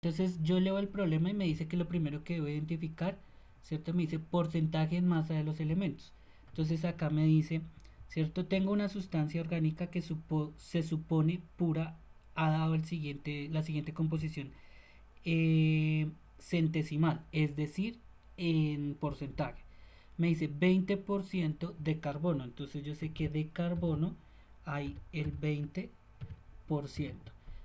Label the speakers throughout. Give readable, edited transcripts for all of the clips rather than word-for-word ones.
Speaker 1: Entonces yo leo el problema y me dice que lo primero que debo identificar, ¿cierto? Me dice porcentaje en masa de los elementos. Entonces acá me dice, ¿cierto? Tengo una sustancia orgánica que se supone pura, ha dado la siguiente composición centesimal, es decir, en porcentaje. Me dice 20% de carbono, entonces yo sé que de carbono hay el 20%,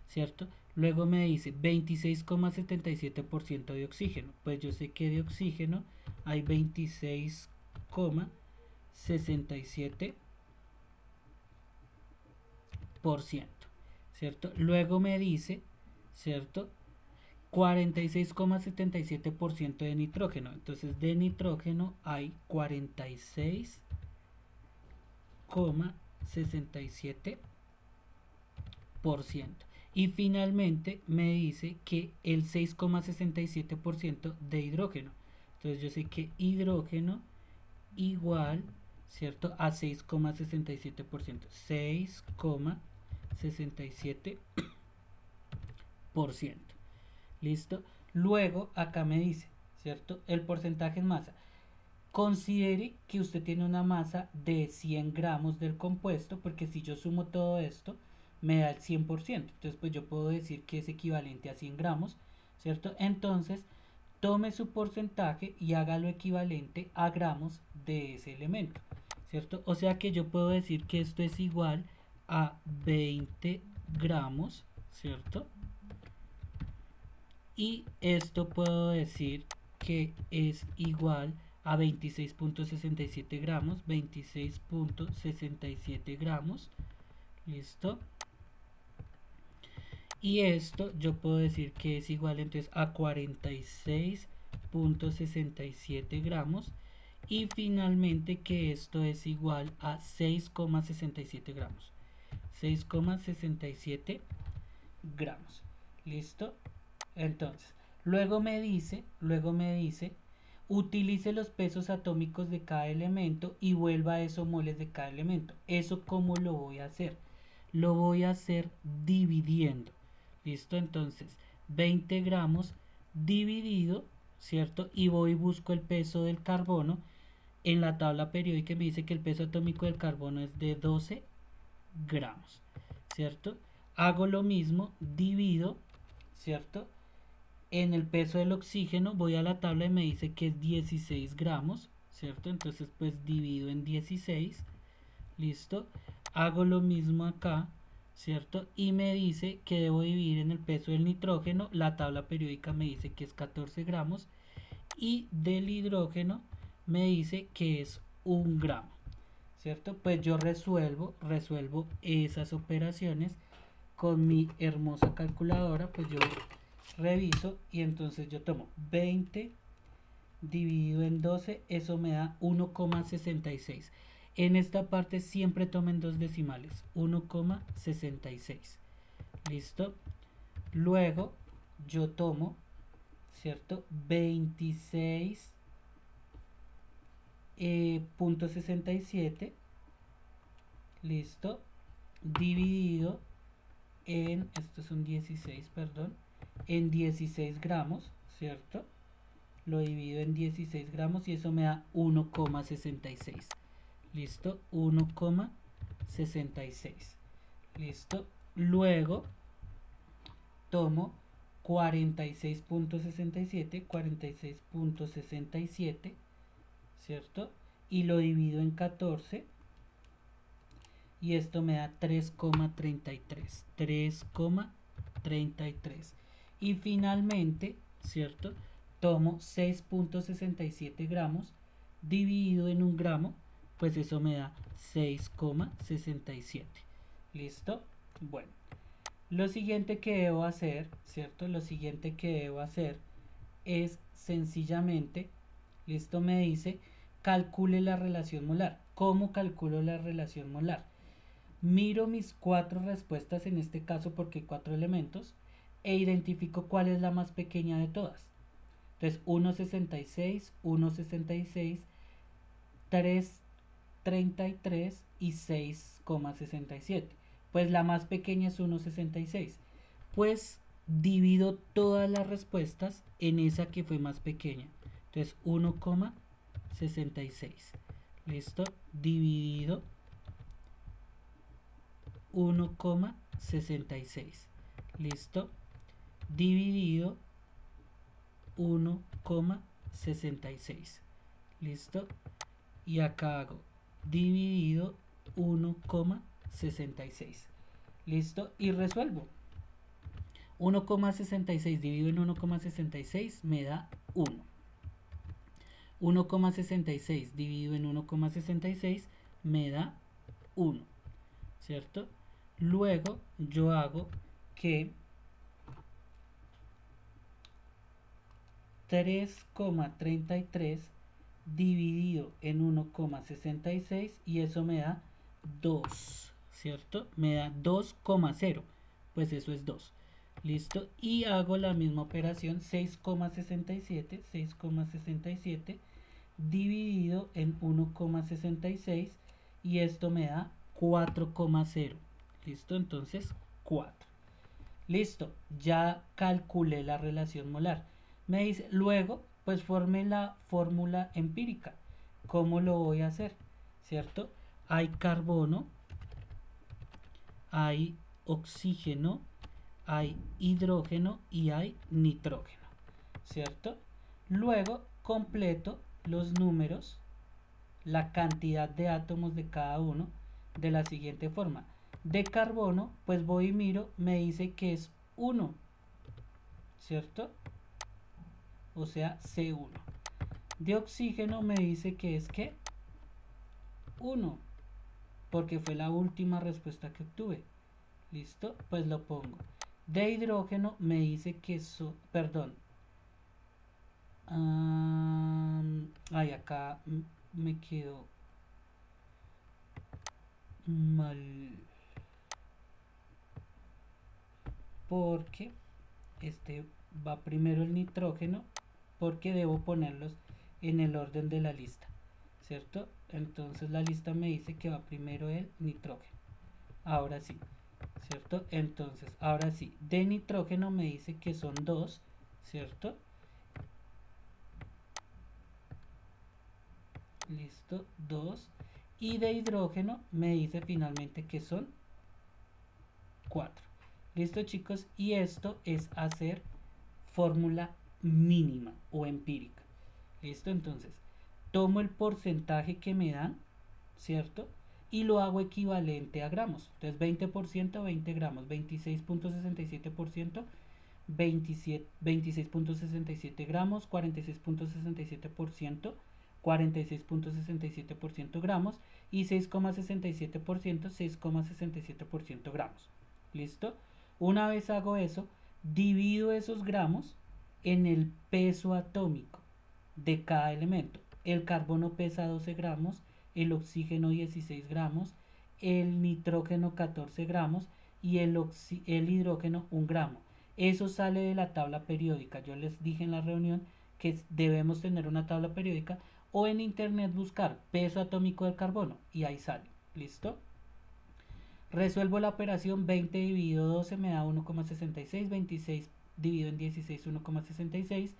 Speaker 1: ¿cierto? Luego me dice 26,77% de oxígeno, pues yo sé que de oxígeno hay 26,67%, ¿cierto? Luego me dice, ¿cierto? 46,77% de nitrógeno. Entonces de nitrógeno hay 46,67%. Y finalmente me dice que el 6,67% de hidrógeno. Entonces yo sé que hidrógeno igual, ¿cierto? A 6,67%. 6,67%. ¿Listo? Luego acá me dice, ¿cierto? El porcentaje en masa. Considere que usted tiene una masa de 100 gramos del compuesto, porque si yo sumo todo esto, me da el 100%. Entonces, pues yo puedo decir que es equivalente a 100 gramos, ¿cierto? Entonces, tome su porcentaje y haga lo equivalente a gramos de ese elemento, ¿cierto? O sea que yo puedo decir que esto es igual a 20 gramos, ¿cierto? Y esto puedo decir que es igual a 26,67 gramos, 26,67 gramos, listo. Y esto yo puedo decir que es igual entonces a 46,67 gramos. Y finalmente que esto es igual a 6,67 gramos. 6,67 gramos. ¿Listo? Entonces, luego me dice, utilice los pesos atómicos de cada elemento y vuelva a esos moles de cada elemento. ¿Eso cómo lo voy a hacer? Lo voy a hacer dividiendo. ¿Listo? Entonces, 20 gramos dividido, ¿cierto? Y voy y busco el peso del carbono. En la tabla periódica me dice que el peso atómico del carbono es de 12 gramos, ¿cierto? Hago lo mismo, divido, ¿cierto? En el peso del oxígeno voy a la tabla y me dice que es 16 gramos, ¿cierto? Entonces pues divido en 16, listo. Hago lo mismo acá, ¿cierto? Y me dice que debo dividir en el peso del nitrógeno, la tabla periódica me dice que es 14 gramos y del hidrógeno me dice que es 1 gramo, ¿cierto? Pues yo resuelvo esas operaciones con mi hermosa calculadora, pues yo reviso y entonces yo tomo 20 dividido en 12, eso me da 1,66. En esta parte siempre tomen dos decimales, 1,66. ¿Listo? Luego yo tomo, ¿cierto? 26,67, ¿listo? Dividido en, estos son 16, perdón, en 16 gramos, ¿cierto? Lo divido en 16 gramos y eso me da 1,66. ¿Listo? 1,66. ¿Listo? Luego tomo 46,67, ¿cierto? Y lo divido en 14 y esto me da 3,33. 3,33. Y finalmente, ¿cierto? Tomo 6,67 gramos dividido en 1 gramo, pues eso me da 6,67. ¿Listo? Bueno, lo siguiente que debo hacer, ¿cierto? Lo siguiente que debo hacer es sencillamente, listo, me dice, calcule la relación molar. ¿Cómo calculo la relación molar? Miro mis cuatro respuestas en este caso porque hay cuatro elementos e identifico cuál es la más pequeña de todas. Entonces 1,66, 1,66, 3,33 y 6,67. Pues la más pequeña es 1,66. Pues divido todas las respuestas en esa que fue más pequeña. Entonces 1,66. ¿Listo? Dividido 1,66. ¿Listo? Dividido 1,66. ¿Listo? Y acá hago dividido 1,66. ¿Listo? Y resuelvo. 1,66 dividido en 1,66 me da 1. 1,66 dividido en 1,66 me da 1. ¿Cierto? Luego yo hago que 3,33 dividido en 1,66 y eso me da 2, ¿cierto? Me da 2,0, pues eso es 2. ¿Listo? Y hago la misma operación 6,67 dividido en 1,66 y esto me da 4,0. ¿Listo? Entonces 4. Listo, ya calculé la relación molar. Me dice, luego, pues forme la fórmula empírica. ¿Cómo lo voy a hacer? ¿Cierto? Hay carbono, hay oxígeno, hay hidrógeno y hay nitrógeno. ¿Cierto? Luego completo los números, la cantidad de átomos de cada uno de la siguiente forma. De carbono, pues voy y miro, me dice que es 1, ¿cierto? O sea, C1. De oxígeno me dice que es que 1, porque fue la última respuesta que obtuve. ¿Listo? Pues lo pongo. De hidrógeno me dice que perdón. Ay, acá me quedó mal. Porque va primero el nitrógeno, porque debo ponerlos en el orden de la lista, ¿cierto? Entonces la lista me dice que va primero el nitrógeno. Ahora sí, ¿cierto? Entonces, ahora sí, de nitrógeno me dice que son 2, ¿cierto? Listo, 2. Y de hidrógeno me dice finalmente que son 4. Listo, chicos, y esto es hacer fórmula mínima o empírica. Listo, entonces tomo el porcentaje que me dan, ¿cierto? Y lo hago equivalente a gramos. Entonces 20%, 20 gramos, 26,67%, 26,67 gramos, 46,67%, 46,67% gramos y 6,67%, 6,67% gramos. ¿Listo? Una vez hago eso, divido esos gramos en el peso atómico de cada elemento. El carbono pesa 12 gramos, el oxígeno 16 gramos, el nitrógeno 14 gramos y el hidrógeno 1 gramo. Eso sale de la tabla periódica. Yo les dije en la reunión que debemos tener una tabla periódica o en internet buscar peso atómico del carbono y ahí sale. ¿Listo? Resuelvo la operación. 20 dividido 12 me da 1,66, 26 dividido en 16 1,66,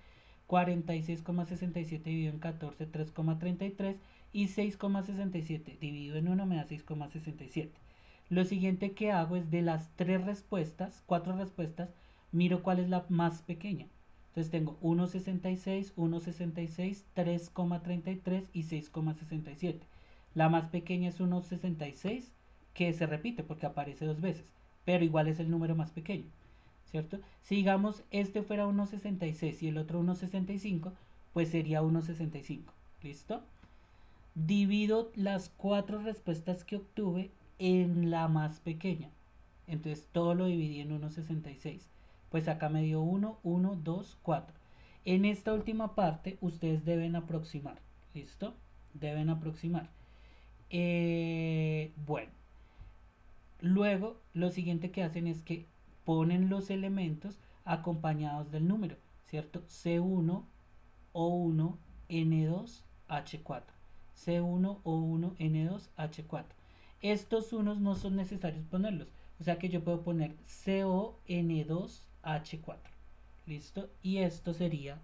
Speaker 1: 46,67 dividido en 14 3,33 y 6,67 dividido en 1 me da 6,67. Lo siguiente que hago es de las 4 respuestas, miro cuál es la más pequeña. Entonces tengo 1,66, 1,66, 3,33 y 6,67. La más pequeña es 1,66, que se repite porque aparece 2 veces, pero igual es el número más pequeño, ¿cierto? Si digamos este fuera 1,66 y el otro 1,65, pues sería 1,65. ¿Listo? Divido las 4 respuestas que obtuve en la más pequeña. Entonces todo lo dividí en 1,66. Pues acá me dio 1, 1, 2, 4. En esta última parte ustedes deben aproximar. ¿Listo? Deben aproximar. Bueno. Luego lo siguiente que hacen es que ponen los elementos acompañados del número, ¿cierto? C1, O1, N2, H4. C1, O1, N2, H4. Estos unos no son necesarios ponerlos. O sea que yo puedo poner CO, N2, H4. ¿Listo? Y esto sería